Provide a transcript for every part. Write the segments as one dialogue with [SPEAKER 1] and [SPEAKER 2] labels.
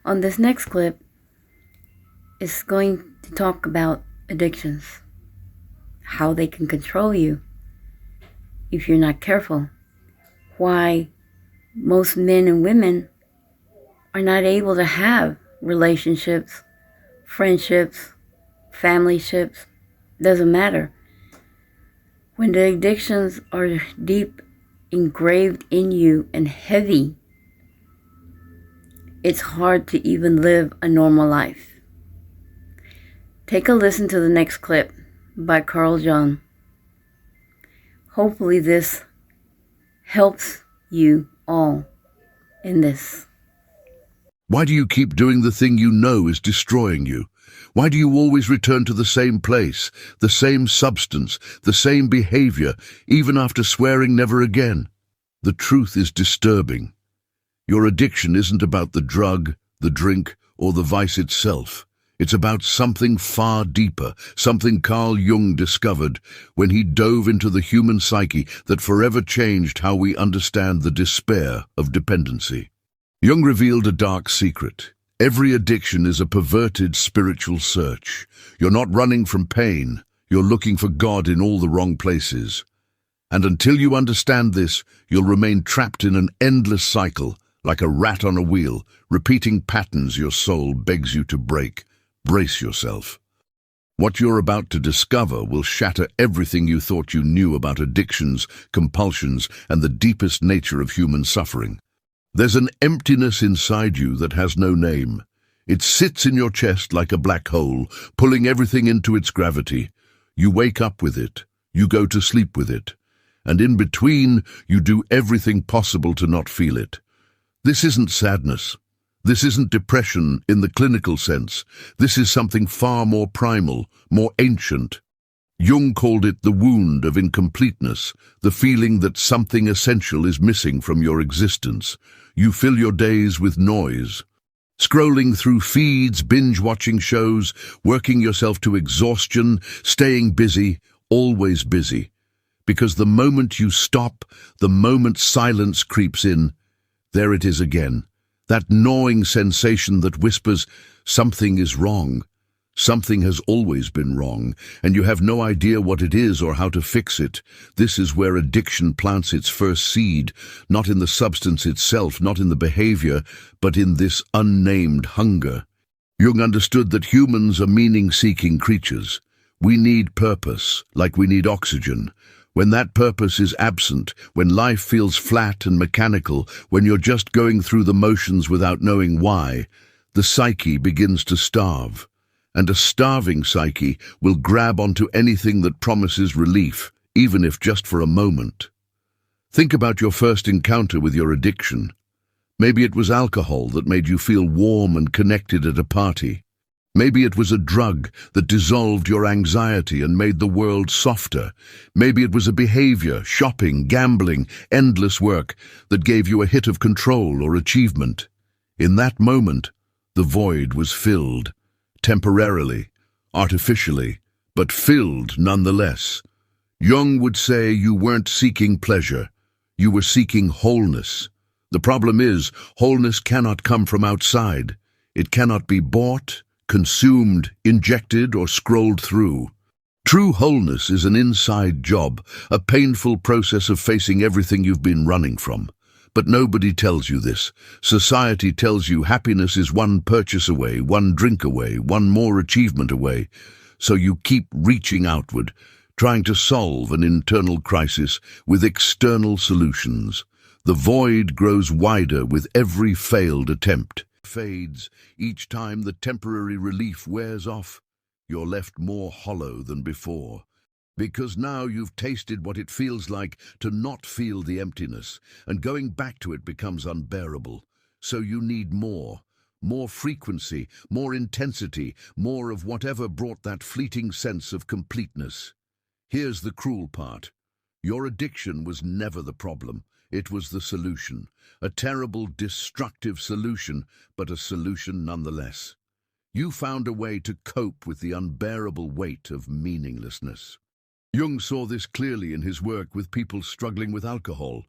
[SPEAKER 1] On this next clip, it's going to talk about addictions, how they can control you if you're not careful, why most men and women are not able to have relationships, friendships, family ships, doesn't matter. When the addictions are deep engraved in you and heavy, it's hard to even live a normal life. Take a listen to the next clip by Jung. Hopefully this helps you all in this.
[SPEAKER 2] Why do you keep doing the thing you know is destroying you? Why do you always return to the same place, the same substance, the same behavior, even after swearing never again? The truth is disturbing. Your addiction isn't about the drug, the drink, or the vice itself. It's about something far deeper, something Carl Jung discovered when he dove into the human psyche that forever changed how we understand the despair of dependency. Jung revealed a dark secret. Every addiction is a perverted spiritual search. You're not running from pain, you're looking for God in all the wrong places. And until you understand this, you'll remain trapped in an endless cycle, like a rat on a wheel, repeating patterns your soul begs you to break. Brace yourself. What you're about to discover will shatter everything you thought you knew about addictions, compulsions, and the deepest nature of human suffering. There's an emptiness inside you that has no name. It sits in your chest like a black hole, pulling everything into its gravity. You wake up with it, you go to sleep with it, and in between, you do everything possible to not feel it. This isn't sadness. This isn't depression in the clinical sense. This is something far more primal, more ancient. Jung called it the wound of incompleteness, the feeling that something essential is missing from your existence. You fill your days with noise. Scrolling through feeds, binge-watching shows, working yourself to exhaustion, staying busy, always busy. Because the moment you stop, the moment silence creeps in, there it is again. That gnawing sensation that whispers, something is wrong. Something has always been wrong, and you have no idea what it is or how to fix it. This is where addiction plants its first seed, not in the substance itself, not in the behavior, but in this unnamed hunger. Jung understood that humans are meaning-seeking creatures. We need purpose, like we need oxygen. When that purpose is absent, when life feels flat and mechanical, when you're just going through the motions without knowing why, the psyche begins to starve. And a starving psyche will grab onto anything that promises relief, even if just for a moment. Think about your first encounter with your addiction. Maybe it was alcohol that made you feel warm and connected at a party. Maybe it was a drug that dissolved your anxiety and made the world softer. Maybe it was a behavior, shopping, gambling, endless work that gave you a hit of control or achievement. In that moment, the void was filled. Temporarily, artificially, but filled nonetheless. Jung would say you weren't seeking pleasure, you were seeking wholeness. The problem is, wholeness cannot come from outside. It cannot be bought, consumed, injected, or scrolled through. True wholeness is an inside job, a painful process of facing everything you've been running from. But nobody tells you this. Society tells you happiness is one purchase away, one drink away, one more achievement away. So you keep reaching outward, trying to solve an internal crisis with external solutions. The void grows wider with every failed attempt. Fades each time the temporary relief wears off. You're left more hollow than before. Because now you've tasted what it feels like to not feel the emptiness, and going back to it becomes unbearable. So you need more frequency, more intensity, more of whatever brought that fleeting sense of completeness. Here's the cruel part. Your addiction was never the problem. It was the solution. A terrible, destructive solution, but a solution nonetheless. You found a way to cope with the unbearable weight of meaninglessness. Jung saw this clearly in his work with people struggling with alcohol.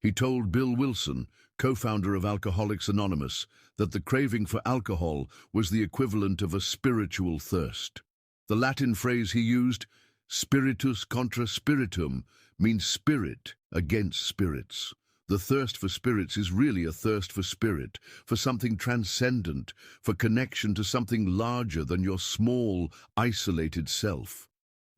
[SPEAKER 2] He told Bill Wilson, co-founder of Alcoholics Anonymous, that the craving for alcohol was the equivalent of a spiritual thirst. The Latin phrase he used, spiritus contra spiritum, means spirit against spirits. The thirst for spirits is really a thirst for spirit, for something transcendent, for connection to something larger than your small, isolated self.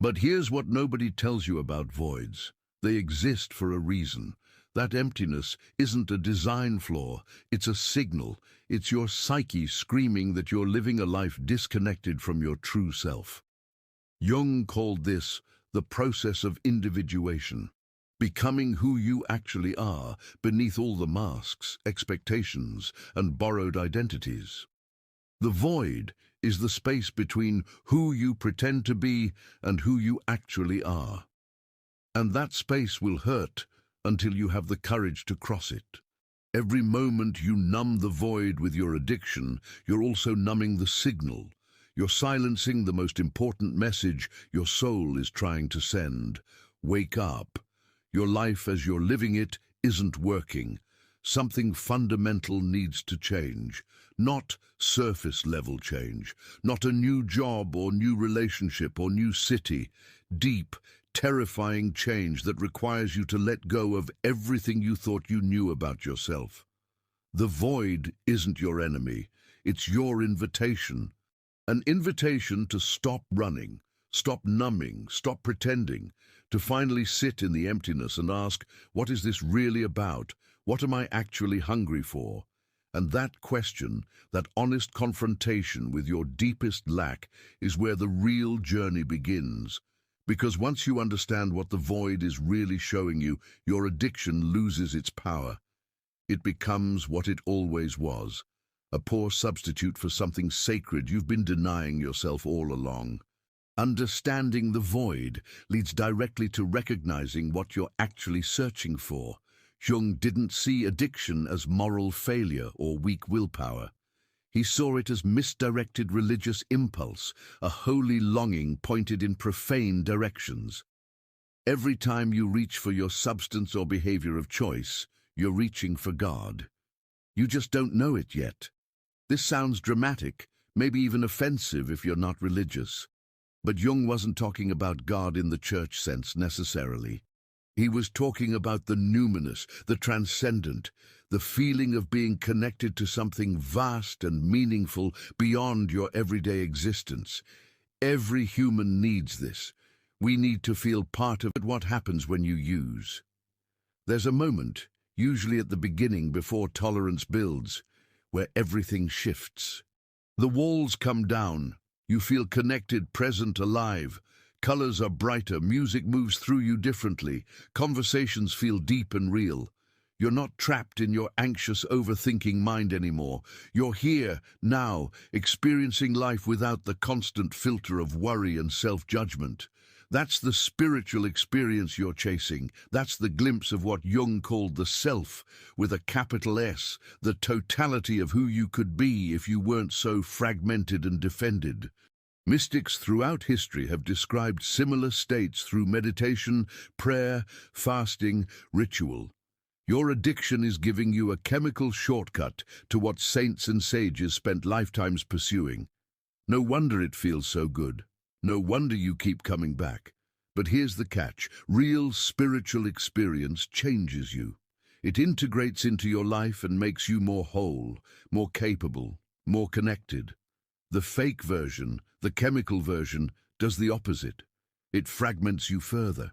[SPEAKER 2] But here's what nobody tells you about voids. They exist for a reason. That emptiness isn't a design flaw, it's a signal. It's your psyche screaming that you're living a life disconnected from your true self. Jung called this the process of individuation, becoming who you actually are beneath all the masks, expectations, and borrowed identities. The void is the space between who you pretend to be and who you actually are. And that space will hurt until you have the courage to cross it. Every moment you numb the void with your addiction, you're also numbing the signal. You're silencing the most important message your soul is trying to send. Wake up. Your life as you're living it isn't working. Something fundamental needs to change. Not surface-level change. Not a new job or new relationship or new city. Deep, terrifying change that requires you to let go of everything you thought you knew about yourself. The void isn't your enemy. It's your invitation. An invitation to stop running, stop numbing, stop pretending, to finally sit in the emptiness and ask, what is this really about? What am I actually hungry for? And that question, that honest confrontation with your deepest lack, is where the real journey begins. Because once you understand what the void is really showing you, your addiction loses its power. It becomes what it always was, a poor substitute for something sacred you've been denying yourself all along. Understanding the void leads directly to recognizing what you're actually searching for. Jung didn't see addiction as moral failure or weak willpower. He saw it as misdirected religious impulse, a holy longing pointed in profane directions. Every time you reach for your substance or behavior of choice, you're reaching for God. You just don't know it yet. This sounds dramatic, maybe even offensive if you're not religious. But Jung wasn't talking about God in the church sense necessarily. He was talking about the numinous, the transcendent, the feeling of being connected to something vast and meaningful beyond your everyday existence. Every human needs this. We need to feel part of it. What happens when you use? There's a moment, usually at the beginning before tolerance builds, where everything shifts. The walls come down. You feel connected, present, alive. Colors are brighter, music moves through you differently, conversations feel deep and real. You're not trapped in your anxious, overthinking mind anymore. You're here, now, experiencing life without the constant filter of worry and self-judgment. That's the spiritual experience you're chasing. That's the glimpse of what Jung called the self, with a capital S, the totality of who you could be if you weren't so fragmented and defended. Mystics throughout history have described similar states through meditation, prayer, fasting, ritual. Your addiction is giving you a chemical shortcut to what saints and sages spent lifetimes pursuing. No wonder it feels so good. No wonder you keep coming back. But here's the catch. Real spiritual experience changes you. It integrates into your life and makes you more whole, more capable, more connected. The fake version, the chemical version, does the opposite. It fragments you further.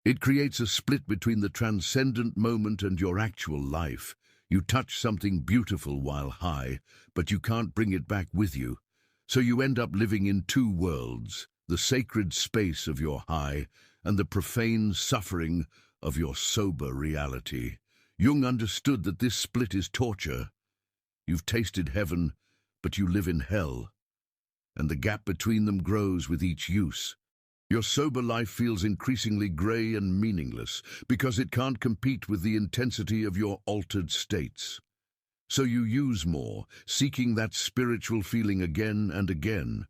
[SPEAKER 2] It creates a split between the transcendent moment and your actual life. You touch something beautiful while high, but you can't bring it back with you. So you end up living in two worlds, the sacred space of your high and the profane suffering of your sober reality. Jung understood that this split is torture. You've tasted heaven, but you live in hell. And the gap between them grows with each use. Your sober life feels increasingly grey and meaningless because it can't compete with the intensity of your altered states. So you use more, seeking that spiritual feeling again and again,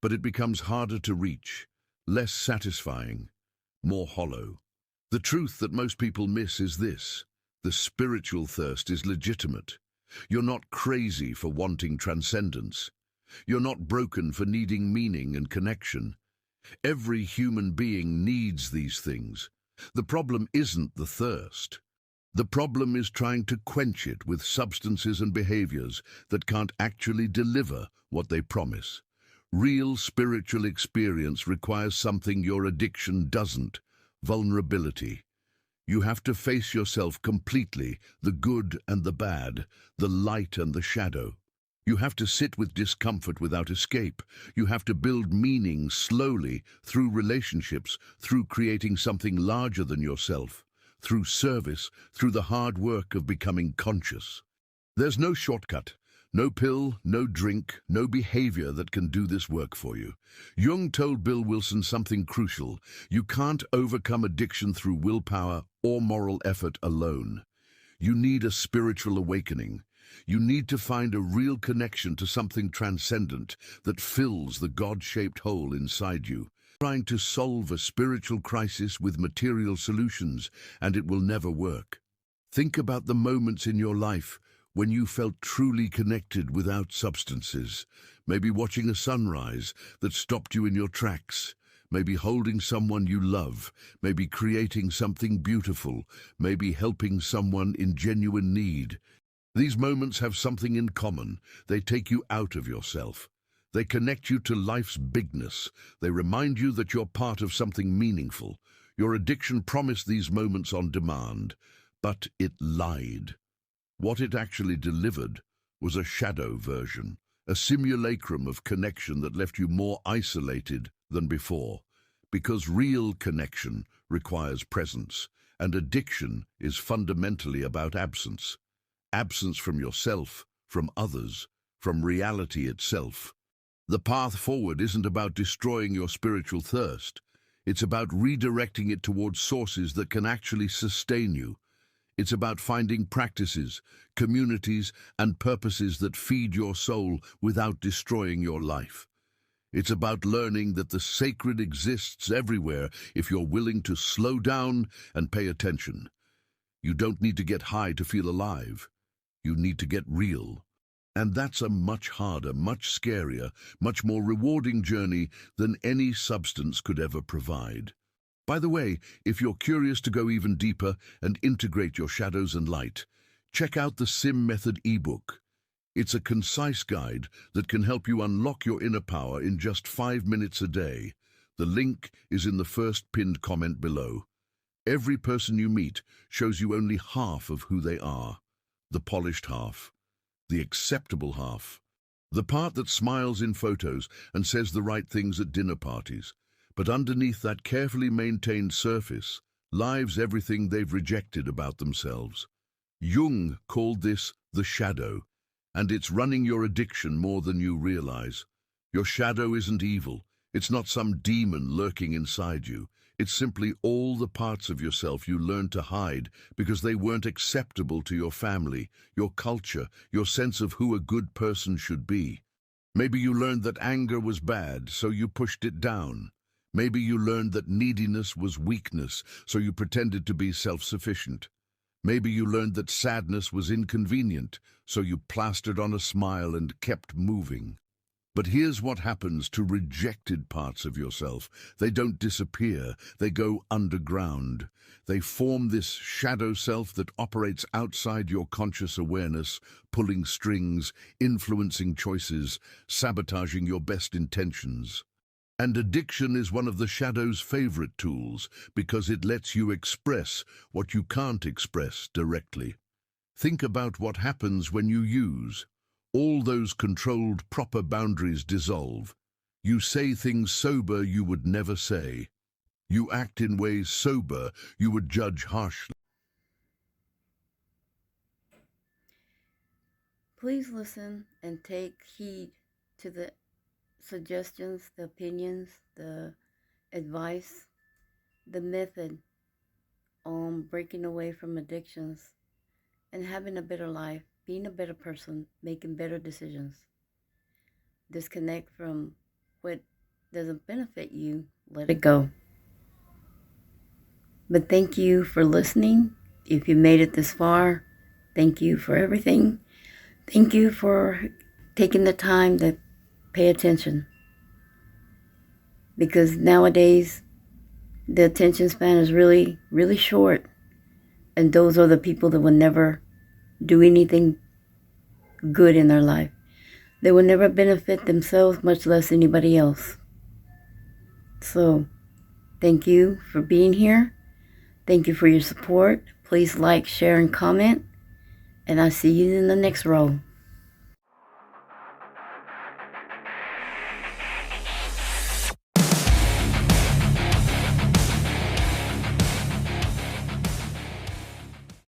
[SPEAKER 2] but it becomes harder to reach, less satisfying, more hollow. The truth that most people miss is this: The spiritual thirst is legitimate. You're not crazy for wanting transcendence. You're not broken for needing meaning and connection. Every human being needs these things. The problem isn't the thirst. The problem is trying to quench it with substances and behaviors that can't actually deliver what they promise. Real spiritual experience requires something your addiction doesn't: vulnerability. You have to face yourself completely, the good and the bad, the light and the shadow. You have to sit with discomfort without escape. You have to build meaning slowly, through relationships, through creating something larger than yourself, through service, through the hard work of becoming conscious. There's no shortcut, no pill, no drink, no behavior that can do this work for you. Jung told Bill Wilson something crucial: you can't overcome addiction through willpower or moral effort alone. You need a spiritual awakening. You need to find a real connection to something transcendent that fills the God-shaped hole inside you. Trying to solve a spiritual crisis with material solutions, and it will never work. Think about the moments in your life when you felt truly connected without substances. Maybe watching a sunrise that stopped you in your tracks. Maybe holding someone you love. Maybe creating something beautiful. Maybe helping someone in genuine need. These moments have something in common. They take you out of yourself. They connect you to life's bigness. They remind you that you're part of something meaningful. Your addiction promised these moments on demand, but it lied. What it actually delivered was a shadow version, a simulacrum of connection that left you more isolated than before. Because real connection requires presence, and addiction is fundamentally about absence. Absence from yourself, from others, from reality itself. The path forward isn't about destroying your spiritual thirst. It's about redirecting it towards sources that can actually sustain you. It's about finding practices, communities, and purposes that feed your soul without destroying your life. It's about learning that the sacred exists everywhere if you're willing to slow down and pay attention. You don't need to get high to feel alive. You need to get real. And that's a much harder, much scarier, much more rewarding journey than any substance could ever provide. By the way, if you're curious to go even deeper and integrate your shadows and light, check out the Sim Method ebook. It's a concise guide that can help you unlock your inner power in just 5 minutes a day. The link is in the first pinned comment below. Every person you meet shows you only half of who they are. The polished half. The acceptable half. The part that smiles in photos and says the right things at dinner parties. But underneath that carefully maintained surface lies everything they've rejected about themselves. Jung called this the shadow, and it's running your addiction more than you realize. Your shadow isn't evil. It's not some demon lurking inside you. It's simply all the parts of yourself you learned to hide because they weren't acceptable to your family, your culture, your sense of who a good person should be. Maybe you learned that anger was bad, so you pushed it down. Maybe you learned that neediness was weakness, so you pretended to be self-sufficient. Maybe you learned that sadness was inconvenient, so you plastered on a smile and kept moving. But here's what happens to rejected parts of yourself. They don't disappear, they go underground. They form this shadow self that operates outside your conscious awareness, pulling strings, influencing choices, sabotaging your best intentions. And addiction is one of the shadow's favorite tools because it lets you express what you can't express directly. Think about what happens when you use. All those controlled, proper boundaries dissolve. You say things sober you would never say. You act in ways sober you would judge harshly.
[SPEAKER 1] Please listen and take heed to the suggestions, the opinions, the advice, the method on breaking away from addictions and having a better life, being a better person, making better decisions. Disconnect from what doesn't benefit you, let it go. But thank you for listening If you made it this far, thank you for everything. Thank you for taking the time to pay attention. Because nowadays, the attention span is really, really short. And those are the people that will never do anything good in their life. They will never benefit themselves, much less anybody else. So, thank you for being here. Thank you for your support. Please like, share, and comment. And I'll see you in the next row.